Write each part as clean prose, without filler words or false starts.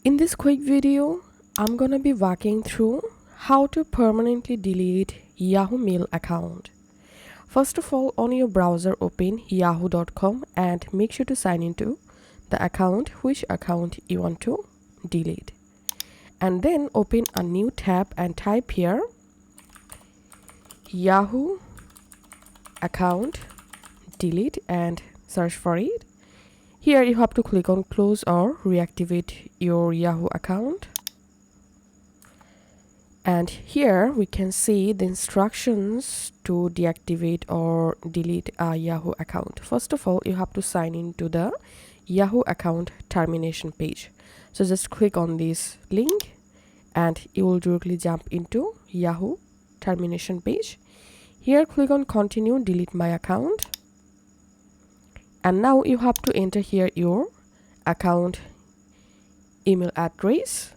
In this quick video, I'm gonna be walking through how to permanently delete Yahoo Mail account. First of all, on your browser, open yahoo.com and make sure to sign into the account, which account you want to delete. And then open a new tab and type here Yahoo account delete and search for it. Here you have to click on close or reactivate your Yahoo account. And here we can see the instructions to deactivate or delete a Yahoo account. First of all, you have to sign into the Yahoo account termination page. So just click on this link and you will directly jump into Yahoo termination page. Here click on continue delete my account. And now you have to enter here your account email address.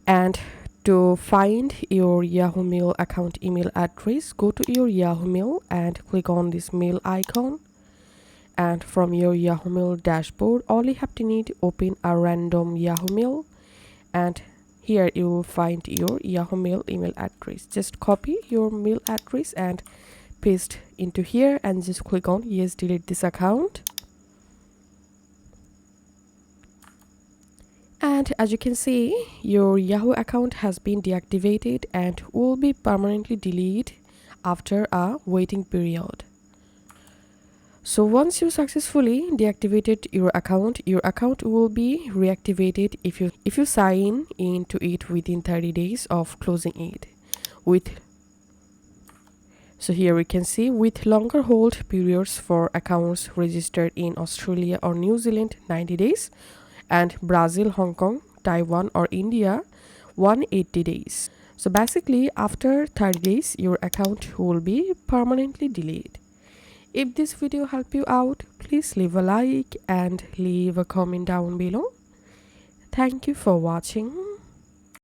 And to find your Yahoo Mail account email address, go to your Yahoo Mail and click on this mail icon. And from your Yahoo Mail dashboard, all you have to need, open a random Yahoo Mail. And here you will find your Yahoo Mail email address. Just copy your mail address and paste into here and just click on yes, delete this account. And as you can see, your Yahoo account has been deactivated and will be permanently deleted after a waiting period. So once you successfully deactivated your account will be reactivated if you sign into it within 30 days of closing it. So here we can see with longer hold periods for accounts registered in Australia or New Zealand 90 days and Brazil, Hong Kong, Taiwan or India 180 days. So basically after 30 days your account will be permanently deleted. If this video helped you out, please leave a like and leave a comment down below. Thank you for watching.